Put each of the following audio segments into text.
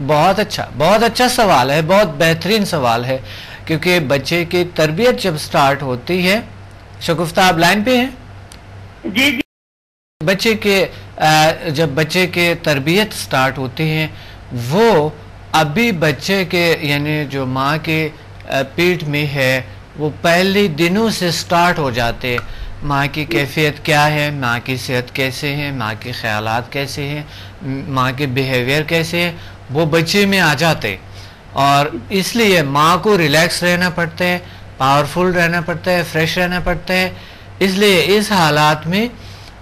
بہت اچھا سوال ہے، بہت بہترین سوال ہے، کیونکہ بچے کی تربیت جب سٹارٹ ہوتی ہے، شگفتہ آپ لائن پہ ہیں؟ جی جی. جب بچے کے تربیت سٹارٹ ہوتی ہیں، وہ ابھی بچے کے یعنی جو ماں کے پیٹ میں ہے وہ پہلے دنوں سے سٹارٹ ہو جاتے، ماں کی کیفیت کیا ہے، ماں کی صحت کیسے ہیں، ماں کے خیالات کیسے ہیں، ماں کے بیہیویئر کیسے ہیں، وہ بچے میں آ جاتے. اور اس لیے ماں کو ریلیکس رہنا پڑتا ہے، پاورفل رہنا پڑتا ہے، فریش رہنا پڑتا ہے. اس لیے اس حالات میں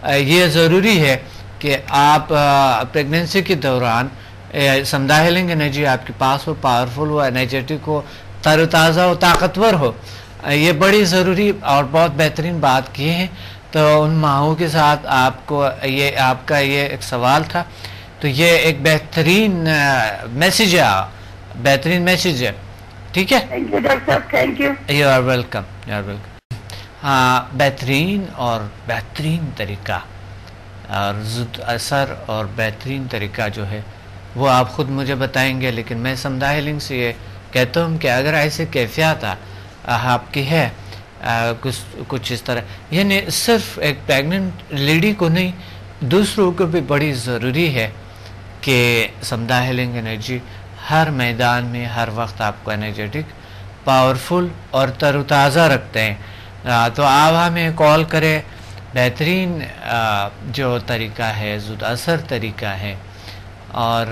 یہ ضروری ہے کہ آپ پریگننسی کے دوران سمدھا ہیلنگ انرجی آپ کے پاس ہو، پاورفل ہو، انرجیٹک ہو، تر و تازہ ہو، طاقتور ہو. یہ بڑی ضروری اور بہت بہترین بات کی ہے. تو ان ماہوں کے ساتھ آپ کو یہ آپ کا یہ ایک سوال تھا، تو یہ ایک بہترین میسیج ہے، بہترین میسیج ہے. ٹھیک ہے، تھینک یو ڈاکٹر صاحب، thank you. You are welcome, you are welcome. ہاں، بہترین طریقہ اور ضد اثر اور بہترین طریقہ جو ہے وہ آپ خود مجھے بتائیں گے، لیکن میں سمدھا ہیلنگ سے یہ کہتا ہوں کہ اگر ایسے کیفیات آپ کی ہے کچھ اس طرح، یعنی صرف ایک پیگننٹ لیڈی کو نہیں، دوسروں کو بھی بڑی ضروری ہے کہ سمدھا ہیلنگ انرجی ہر میدان میں ہر وقت آپ کو انرجیٹک، پاورفل اور تر و تازہ رکھتے ہیں. تو آپ ہمیں کال کریں. بہترین جو طریقہ ہے، ضد اثر طریقہ ہے، اور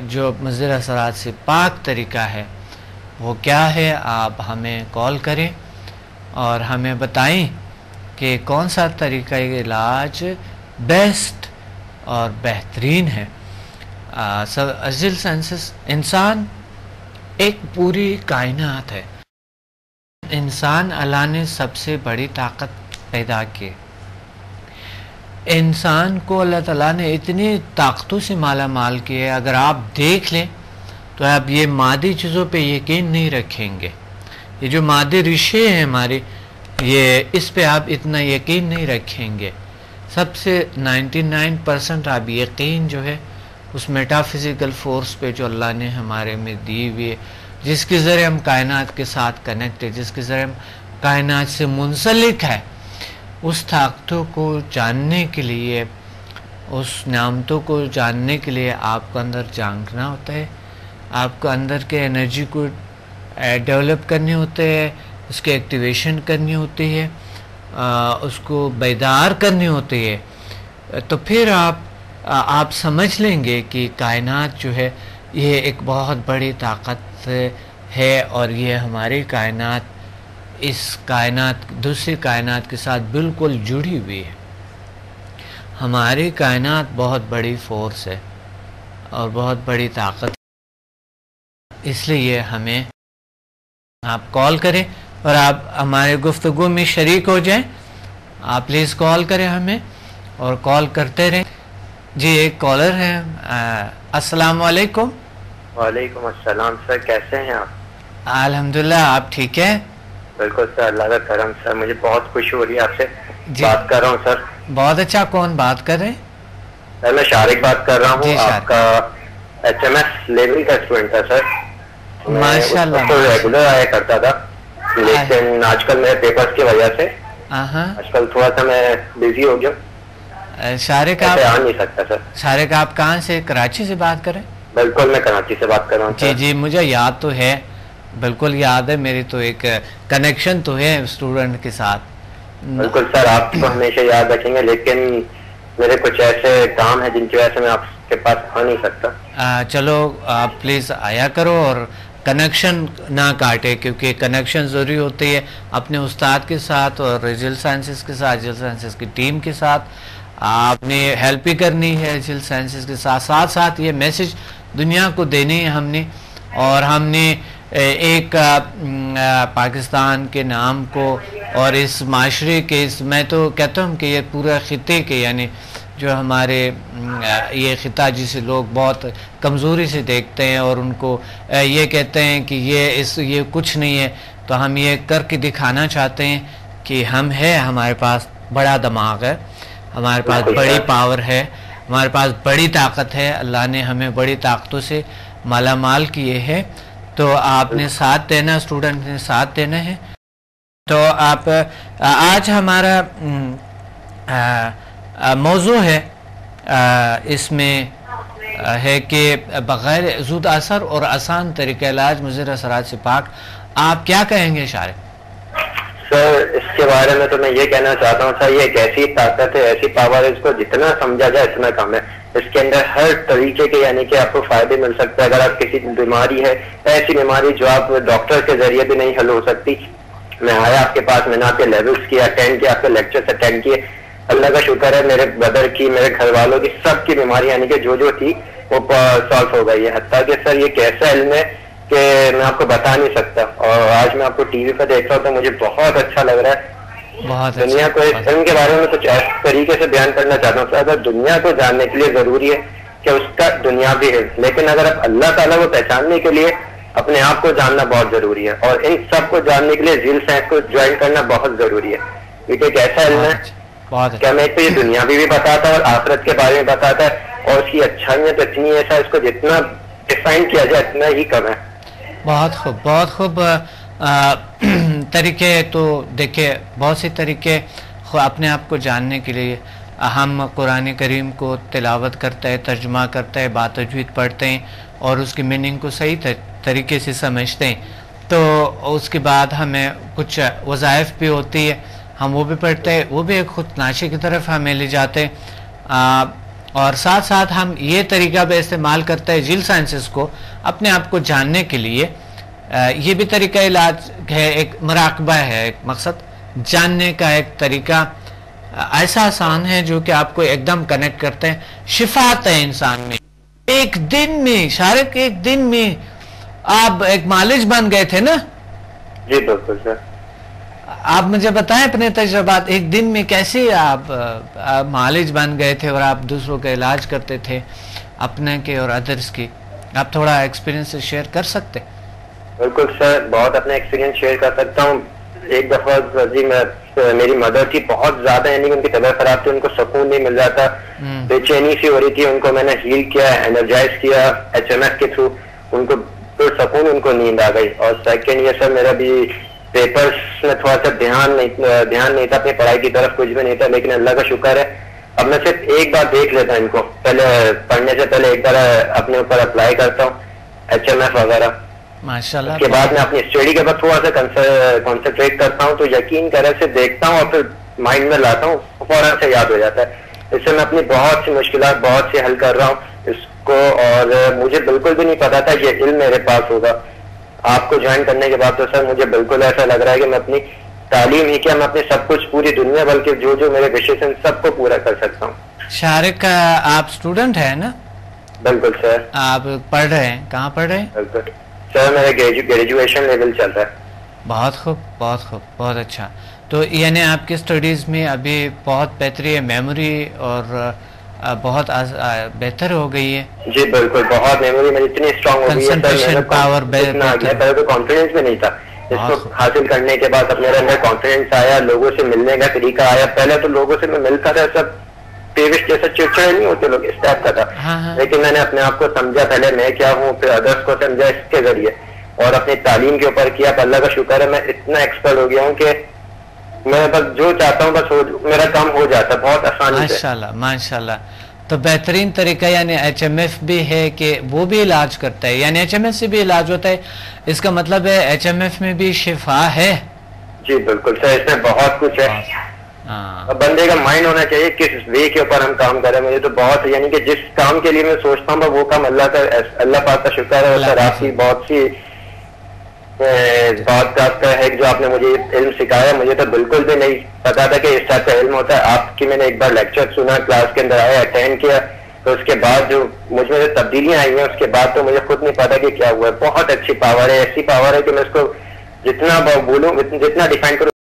جو مضر اثرات سے پاک طریقہ ہے وہ کیا ہے، آپ ہمیں کال کریں اور ہمیں بتائیں کہ کون سا طریقہ علاج بیسٹ اور بہترین ہے. ازل سائنسز، انسان ایک پوری کائنات ہے. انسان اللہ نے سب سے بڑی طاقت پیدا کی. انسان کو اللہ تعالیٰ نے اتنی طاقتوں سے مالا مال کیا ہے، اگر آپ دیکھ لیں تو آپ یہ مادی چیزوں پہ یقین نہیں رکھیں گے. یہ جو مادی رشے ہیں ہمارے، یہ اس پہ آپ اتنا یقین نہیں رکھیں گے. سب سے 99% آپ یقین جو ہے اس میٹا فزیکل فورس پہ جو اللہ نے ہمارے میں دی ہوئی ہے، جس کے ذریعے ہم کائنات کے ساتھ کنیکٹ ہے، جس کے ذریعے ہم کائنات سے منسلک ہے. اس طاقتوں کو جاننے کے لیے، اس نعمتوں کو جاننے کے لیے آپ کو اندر جھانکنا ہوتا ہے، آپ کو اندر کے انرجی کو ڈیولپ کرنے ہوتے ہیں، اس کی ایکٹیویشن کرنی ہوتی ہے، اس کو بیدار کرنی ہوتی ہے. تو پھر آپ سمجھ لیں گے کہ کائنات جو ہے یہ ایک بہت بڑی طاقت ہے، اور یہ ہماری کائنات اس کائنات دوسری کائنات کے ساتھ بالکل جڑی ہوئی ہے. ہماری کائنات بہت بڑی فورس ہے اور بہت بڑی طاقت، اس لیے ہمیں آپ کال کریں اور آپ ہمارے گفتگو میں شریک ہو جائیں. آپ پلیز کال کریں ہمیں اور کال کرتے رہیں. جی ایک کالر ہے. السلام علیکم. وعلیکم السلام سر، کیسے ہیں آپ؟ الحمدللہ، آپ ٹھیک ہیں؟ بالکل سر، اللہ کا کرم. سر مجھے بہت خوشی ہو رہی ہے آپ سے بات کر رہا ہوں سر. بہت اچھا. کون بات کر رہے ہیں؟ سر میں شارق بات کر رہا ہوں. آپ کا HMS لیول کا اسٹوڈنٹ تھا سر. ماشاء اللہ. ریگولر آیا کرتا تھا، لیکن آج کل میرے پیپرز کی وجہ سے آج کل تھوڑا سا میں بزی ہو گیا. شارق آپ آ نہیں سکتا سر. شارق آپ کہاں سے؟ کراچی سے بات کریں؟ بالکل، میں کراچی سے بات کر رہا ہوں. جی جی، مجھے یاد تو ہے، بالکل یاد ہے. میری تو ایک کنیکشن تو ہے اسٹوڈنٹ کے ساتھ. بالکل سر، آپ کو ہمیشہ یاد رکھیں گے، لیکن میرے کچھ ایسے کام ہیں جن کی وجہ سے میں آپ کے پاس آ نہیں سکتا. چلو آپ پلیز آیا کرو اور کنیکشن نہ کاٹے، کیونکہ کنیکشن ضروری ہوتی ہے اپنے استاد کے ساتھ اور ریجل سائنسز کے ساتھ، ریجل سائنسز کی ٹیم کے ساتھ. آپ نے ہیلپ بھی کرنی ہے ریجل سائنسز کے ساتھ ساتھ ساتھ یہ میسج دنیا کو دینی ہے ہم نے. اور ہم نے ایک پاکستان کے نام کو اور اس معاشرے کے میں تو کہتا ہوں کہ یہ پورا خطے کے، یعنی جو ہمارے یہ خطہ جسے لوگ بہت کمزوری سے دیکھتے ہیں اور ان کو یہ کہتے ہیں کہ یہ کچھ نہیں ہے، تو ہم یہ کر کے دکھانا چاہتے ہیں کہ ہم ہے، ہمارے پاس بڑا دماغ ہے، ہمارے پاس بڑی پاور ہے، ہمارے پاس بڑی طاقت ہے، اللہ نے ہمیں بڑی طاقتوں سے مالا مال کیے ہیں، تو آپ نے ساتھ دینا، اسٹوڈنٹ نے ساتھ دینا ہے. تو آپ آج ہمارا موضوع ہے، اس میں ہے کہ بغیر زود اثر اور آسان طریقہ علاج مضر اثرات سے پاک. آپ کیا کہیں گے شارع؟ سر اس کے بارے میں تو میں یہ کہنا چاہتا ہوں سر، یہ ایک ایسی طاقت ہے، ایسی پاور ہے، اس کو جتنا سمجھا جائے اتنا کم ہے. اس کے اندر ہر طریقے کے یعنی کہ آپ کو فائدے مل سکتے ہیں. اگر آپ کسی بیماری ہے، ایسی بیماری جو آپ ڈاکٹر کے ذریعے بھی نہیں حل ہو سکتی، میں آیا آپ کے پاس، میں نے آپ کے لیولز کی اٹینڈ کیا، آپ کے لیکچرز اٹینڈ کیے. اللہ کا شکر ہے میرے بدر کی، میرے گھر والوں کی، سب کی بیماری یعنی کہ جو تھی وہ سالو ہو گئی ہے. حتیٰ کہ سر یہ کیسا علم ہے کہ میں آپ کو بتا نہیں سکتا. اور آج میں آپ کو ٹی وی پہ دیکھ رہا ہوں تو مجھے بہت اچھا لگ رہا ہے. دنیا کو اس علم کے بارے میں کچھ اس طریقے سے بیان کرنا چاہتا ہوں سر. اگر دنیا کو جاننے کے لیے ضروری ہے کہ اس کا دنیاوی ہے، لیکن اگر آپ اللہ تعالیٰ کو پہچاننے کے لیے اپنے آپ کو جاننا بہت ضروری ہے. اور ان سب کو جاننے کے لیے ذیل سائنس کو جوائن کرنا بہت ضروری ہے. کیونکہ ایک ایسا علم ہے کہ ہمیں ایک تو یہ دنیاوی بھی بتاتا ہے اور آخرت کے بارے میں بتاتا ہے، اور اس کی اچھائیاں تو اتنی ایسا، اس کو جتنا ڈیفائن کیا جائے اتنا ہی کم ہے. بہت خوب، بہت خوب. طریقے تو دیکھیں، بہت سے طریقے اپنے آپ کو جاننے کے لیے. ہم قرآن کریم کو تلاوت کرتے ہیں، ترجمہ کرتے ہیں، بات تجوید پڑھتے ہیں اور اس کی میننگ کو صحیح طریقے سے سمجھتے ہیں. تو اس کے بعد ہمیں کچھ وظائف بھی ہوتی ہے، ہم وہ بھی پڑھتے ہیں، وہ بھی ایک خود ناشے کی طرف ہمیں لے جاتے ہیں. اور ساتھ ساتھ ہم یہ طریقہ بھی استعمال کرتے ہیں جیل سائنسز کو اپنے آپ کو جاننے کے لیے. یہ بھی طریقہ علاج ہے، ایک مراقبہ ہے، ایک مقصد جاننے کا ایک طریقہ ایسا آسان ہے جو کہ آپ کو ایک دم کنیکٹ کرتے ہیں. شفا آتا ہے انسان میں ایک دن میں. شارق ایک دن میں آپ ایک مالج بن گئے تھے نا؟ جی بالکل سر. آپ مجھے بتائیں اپنے تجربات، ایک دن میں کیسے آپ مالج بن گئے تھے اور آپ دوسروں کا علاج کرتے تھے اپنے کے اور ادرس کی. آپ تھوڑا ایکسپیرینس شیئر کر سکتے؟ بالکل سر، بہت اپنا ایکسپیرینس شیئر کر سکتا ہوں. ایک دفعہ جی میری مدر تھی بہت زیادہ، یعنی ان کی طبیعت خراب تھی، ان کو سکون نہیں مل رہا تھا، بے چینی سی ہو رہی تھی. ان کو میں نے ہیل کیا، انرجائز کیا HMF کے تھرو، ان کو سکون، ان کو نیند آ گئی. اور سیکنڈ یہ سر میرا بھی پیپرز میں تھوڑا سا دھیان نہیں تھا، اپنی پڑھائی کی طرف کچھ بھی نہیں تھا. لیکن اللہ کا شکر ہے اب میں صرف ایک بار دیکھ لیتا ہوں ان کو، پہلے پڑھنے سے پہلے ایک بار اپنے اوپر اپلائی کرتا ہوں HMF وغیرہ. ماشاءاللہ. اس کے بعد میں اپنی اسٹڈی کے بعد تھوڑا سا کنسنٹریٹ کرتا ہوں، تو یقین کرے سے دیکھتا ہوں اور پھر مائنڈ میں لاتا ہوں، فوراً سے یاد ہو جاتا ہے. اس سے میں اپنی بہت سی مشکلات بہت سی حل کر رہا ہوں اس کو. اور مجھے بالکل بھی نہیں پتا تھا یہ علم میرے پاس ہوگا. آپ کو جوائن کرنے کے بعد تو سر مجھے بالکل ایسا لگ رہا ہے کہ میں اپنی تعلیم ہی کیا، میں اپنے سب کچھ پوری دنیا بلکہ جو میرے وشز ہیں سب کو پورا کر سکتا ہوں. شارق آپ اسٹوڈنٹ ہیں نا؟ بالکل سر. آپ پڑھ رہے ہیں، کہاں پڑھ رہے ہیں؟ بالکل سر میرا گریجویشن لیول چل رہا ہے. بہت خوب، بہت خوب، بہت اچھا. تو یعنی آپ کی اسٹڈیز میں ابھی بہت بہتری ہے، میموری اور بہت بہتر ہو گئی ہے؟ جی بالکل، بہت میموری میری اتنی اسٹرانگ ہو گئی ہے. کنسنٹریشن پاور پہلے تو کانفیڈینس بھی نہیں تھا. اس کو حاصل کرنے کے بعد اب میرے اندر کانفیڈینس آیا، لوگوں سے ملنے کا طریقہ آیا. پہلے تو لوگوں سے میں ملتا تھا سب پیوش جیسا چڑچڑے نہیں ہوتے لوگ، اس ٹائپ کا تھا. لیکن میں نے اپنے آپ کو سمجھا، پہلے میں کیا ہوں، پھر ادرس کو سمجھا اس کے ذریعے، اور اپنی تعلیم کے اوپر کیا. اللہ کا شکر ہے میں اتنا ایکسپرٹ ہو گیا ہوں کہ میں بس جو چاہتا ہوں بس میرا کام ہو جاتا ہے بہت آسانی سے. ماشاءاللہ ماشاءاللہ. تو بہترین طریقہ یعنی HMF بھی ہے کہ وہ بھی علاج کرتا ہے، یعنی HMF سے بھی علاج ہوتا ہے. اس کا مطلب ہے HMF میں بھی شفا ہے. جی بالکل سر، اس میں بہت کچھ ہے. بندے کا مائنڈ ہونا چاہیے کس وے کے اوپر ہم کام کریں. مجھے تو بہت یعنی کہ جس کام کے لیے میں سوچتا ہوں وہ کام اللہ پاک کا شکر ہے. سر آپ کی بہت سی بات کا ہے جو آپ نے مجھے علم سکھایا. مجھے تو بالکل بھی نہیں پتا تھا کہ اس ٹائپ کا علم ہوتا ہے. آپ کی میں نے ایک بار لیکچر سنا، کلاس کے اندر آیا، اٹینڈ کیا، تو اس کے بعد جو مجھ میں تبدیلیاں آئی ہیں اس کے بعد تو مجھے خود نہیں پتا کہ کیا ہوا ہے. بہت اچھی پاور ہے، ایسی پاور ہے کہ میں اس کو جتنا بولوں، جتنا ڈیفائن کروں